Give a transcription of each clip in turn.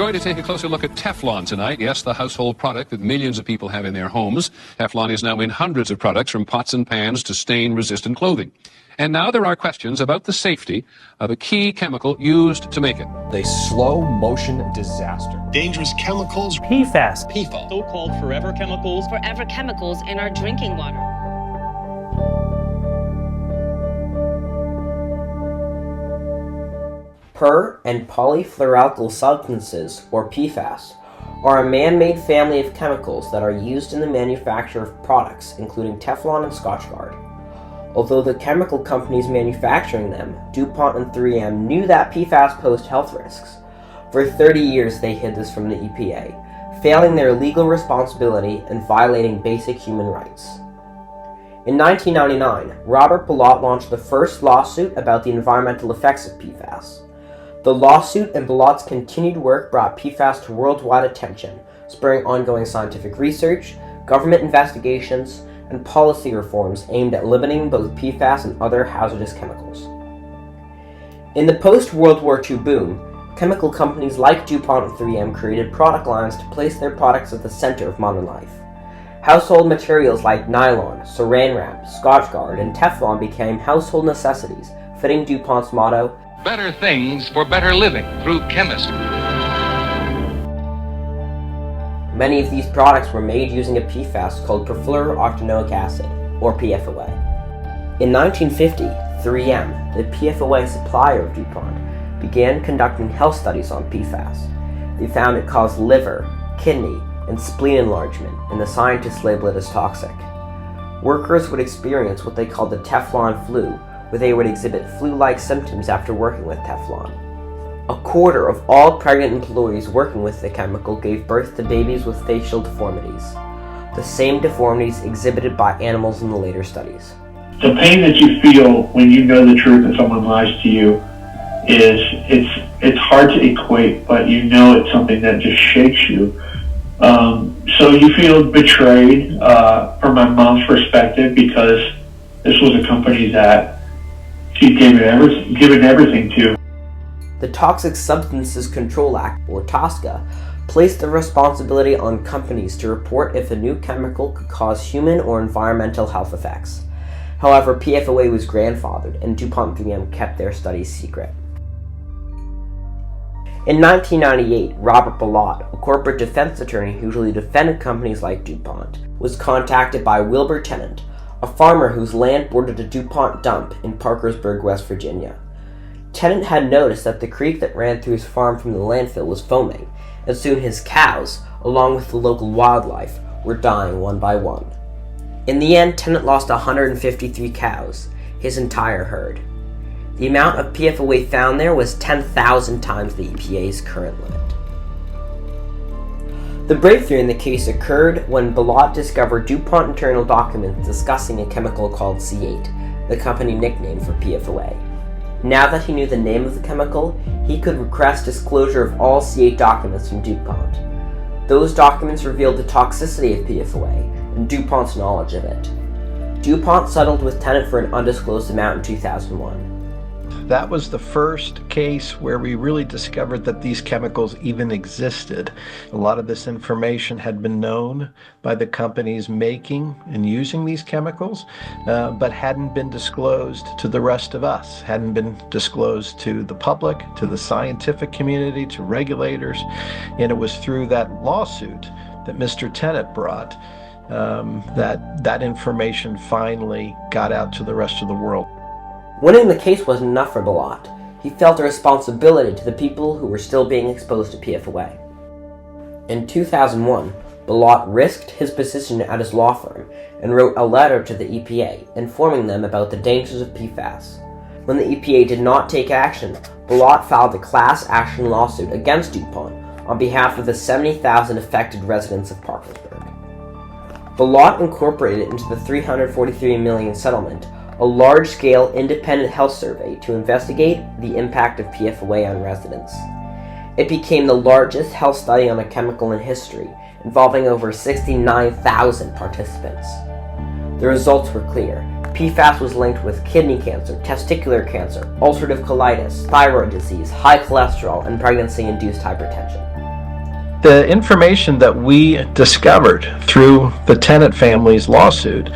We're going to take a closer look at Teflon tonight. Yes, the household product that millions of people have in their homes. Teflon is now in hundreds of products, from pots and pans to stain-resistant clothing. And now there are questions about the safety of a key chemical used to make it. A slow-motion disaster. Dangerous chemicals. PFAS. PFAS. So-called forever chemicals. Forever chemicals in our drinking water. Per- and polyfluoroalkyl substances, or PFAS, are a man-made family of chemicals that are used in the manufacture of products, including Teflon and Scotchgard. Although the chemical companies manufacturing them, DuPont and 3M, knew that PFAS posed health risks, for 30 years they hid this from the EPA, failing their legal responsibility and violating basic human rights. In 1999, Robert Bilott launched the first lawsuit about the environmental effects of PFAS. The lawsuit and Bilott's continued work brought PFAS to worldwide attention, spurring ongoing scientific research, government investigations, and policy reforms aimed at limiting both PFAS and other hazardous chemicals. In the post-World War II boom, chemical companies like DuPont and 3M created product lines to place their products at the center of modern life. Household materials like nylon, saran wrap, Scotchgard, and Teflon became household necessities, fitting DuPont's motto, "Better things for better living through chemistry." Many of these products were made using a PFAS called perfluorooctanoic acid, or PFOA. In 1950, 3M, the PFOA supplier of DuPont, began conducting health studies on PFAS. They found it caused liver, kidney, and spleen enlargement, and the scientists labeled it as toxic. Workers would experience what they called the Teflon flu, where they would exhibit flu-like symptoms after working with Teflon. A quarter of all pregnant employees working with the chemical gave birth to babies with facial deformities, the same deformities exhibited by animals in the later studies. The pain that you feel when you know the truth and someone lies to you it's hard to equate, but you know it's something that just shakes you. So you feel betrayed from my mom's perspective, because this was a company that she'd given everything to. The Toxic Substances Control Act, or TSCA, placed the responsibility on companies to report if a new chemical could cause human or environmental health effects. However, PFOA was grandfathered, and DuPont 3M kept their studies secret. In 1998, Robert Bilott, a corporate defense attorney who usually defended companies like DuPont, was contacted by Wilbur Tennant, a farmer whose land bordered a DuPont dump in Parkersburg, West Virginia. Tennant had noticed that the creek that ran through his farm from the landfill was foaming, and soon his cows, along with the local wildlife, were dying one by one. In the end, Tennant lost 153 cows, his entire herd. The amount of PFOA found there was 10,000 times the EPA's current limit. The breakthrough in the case occurred when Bilott discovered DuPont internal documents discussing a chemical called C8, the company nickname for PFOA. Now that he knew the name of the chemical, he could request disclosure of all C8 documents from DuPont. Those documents revealed the toxicity of PFOA and DuPont's knowledge of it. DuPont settled with Tennant for an undisclosed amount in 2001. That was the first case where we really discovered that these chemicals even existed. A lot of this information had been known by the companies making and using these chemicals, but hadn't been disclosed to the rest of us, hadn't been disclosed to the public, to the scientific community, to regulators. And it was through that lawsuit that Mr. Tennant brought that information finally got out to the rest of the world. Winning the case wasn't enough for Bilott. He felt a responsibility to the people who were still being exposed to PFOA. In 2001, Bilott risked his position at his law firm and wrote a letter to the EPA informing them about the dangers of PFAS. When the EPA did not take action, Bilott filed a class action lawsuit against DuPont on behalf of the 70,000 affected residents of Parkersburg. Bilott incorporated into the $343 million settlement a large-scale independent health survey to investigate the impact of PFOA on residents. It became the largest health study on a chemical in history, involving over 69,000 participants. The results were clear. PFAS was linked with kidney cancer, testicular cancer, ulcerative colitis, thyroid disease, high cholesterol, and pregnancy-induced hypertension. the information that we discovered through the Tennant family's lawsuit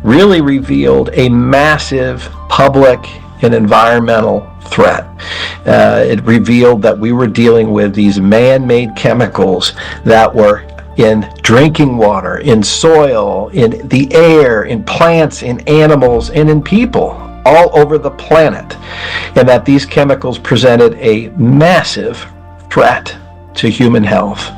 really revealed a massive public and environmental threat. It revealed that we were dealing with these man-made chemicals that were in drinking water, in soil, in the air, in plants, in animals, and in people all over the planet, and that these chemicals presented a massive threat to human health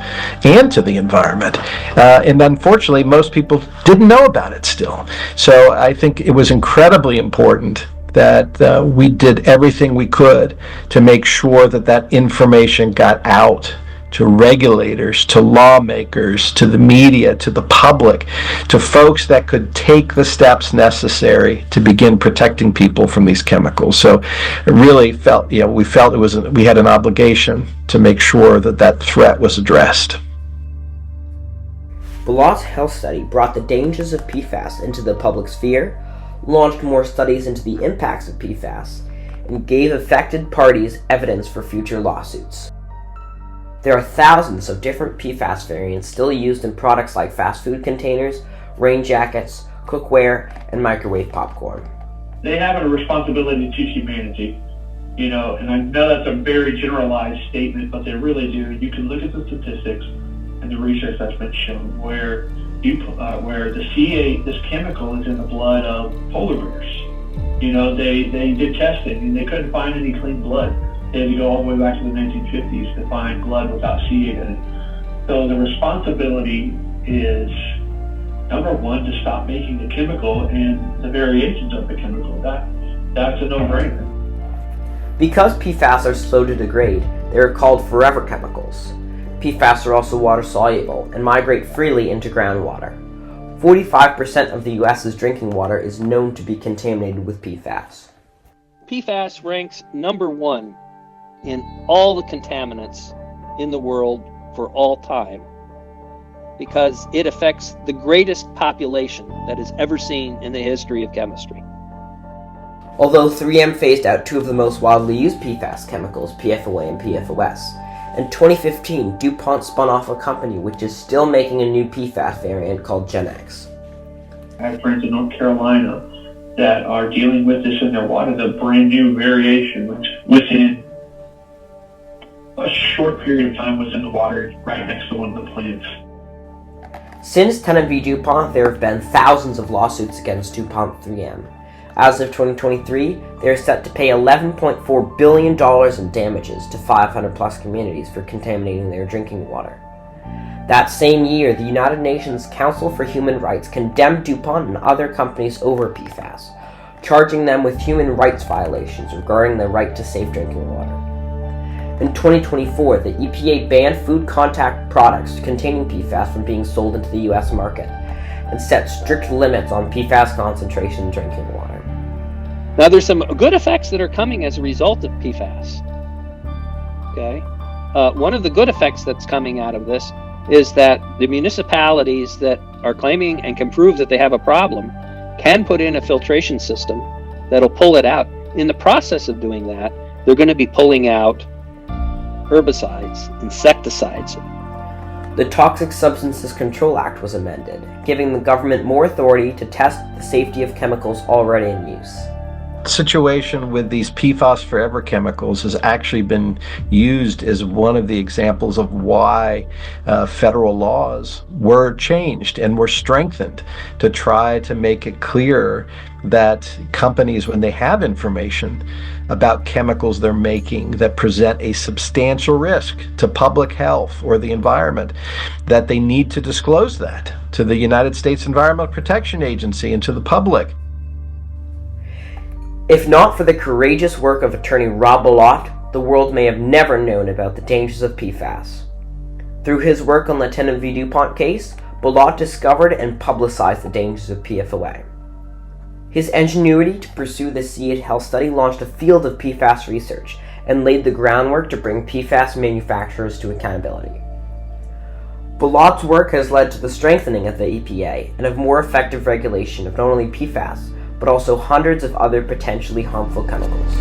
and to the environment. And unfortunately, most people didn't know about it still. So I think it was incredibly important that we did everything we could to make sure that that information got out to regulators, to lawmakers, to the media, to the public, to folks that could take the steps necessary to begin protecting people from these chemicals. So it really felt, we felt we had an obligation to make sure that that threat was addressed. Ballot's health study brought the dangers of PFAS into the public sphere, launched more studies into the impacts of PFAS, and gave affected parties evidence for future lawsuits. There are thousands of different PFAS variants still used in products like fast food containers, rain jackets, cookware, and microwave popcorn. They have a responsibility to humanity, and I know that's a very generalized statement, but they really do. You can look at the statistics and the research that's been shown where the C8, this chemical, is in the blood of polar bears. They did testing and they couldn't find any clean blood. They had to go all the way back to the 1950s to find blood without C8 in it. So the responsibility is, number one, to stop making the chemical and the variations of the chemical. That's a no-brainer. Because PFAS are slow to degrade, they are called forever chemicals. PFAS are also water-soluble and migrate freely into groundwater. 45% of the U.S.'s drinking water is known to be contaminated with PFAS. PFAS ranks number 1 in all the contaminants in the world for all time because it affects the greatest population that is ever seen in the history of chemistry. Although 3M phased out 2 of the most widely used PFAS chemicals, PFOA and PFOS, in 2015, DuPont spun off a company which is still making a new PFAS variant called Gen-X. I have friends in North Carolina that are dealing with this in their water, the brand new variation, which within a short period of time was in the water right next to one of the plants. Since Tennant v. DuPont, there have been thousands of lawsuits against DuPont 3M. As of 2023, they are set to pay $11.4 billion in damages to 500-plus communities for contaminating their drinking water. That same year, the United Nations Council for Human Rights condemned DuPont and other companies over PFAS, charging them with human rights violations regarding their right to safe drinking water. In 2024, the EPA banned food contact products containing PFAS from being sold into the U.S. market and set strict limits on PFAS concentration in drinking water. Now, there's some good effects that are coming as a result of PFAS. Okay, one of the good effects that's coming out of this is that the municipalities that are claiming and can prove that they have a problem can put in a filtration system that'll pull it out. In the process of doing that, they're going to be pulling out herbicides, insecticides. The Toxic Substances Control Act was amended, giving the government more authority to test the safety of chemicals already in use. Situation with these PFAS forever chemicals has actually been used as one of the examples of why federal laws were changed and were strengthened to try to make it clear that companies, when they have information about chemicals they're making that present a substantial risk to public health or the environment, that they need to disclose that to the United States Environmental Protection Agency and to the public. If not for the courageous work of attorney Rob Ballot, the world may have never known about the dangers of PFAS. Through his work on the Tennant v. DuPont case, Ballot discovered and publicized the dangers of PFOA. His ingenuity to pursue the C8 health study launched a field of PFAS research and laid the groundwork to bring PFAS manufacturers to accountability. Ballot's work has led to the strengthening of the EPA and of more effective regulation of not only PFAS, but also hundreds of other potentially harmful chemicals.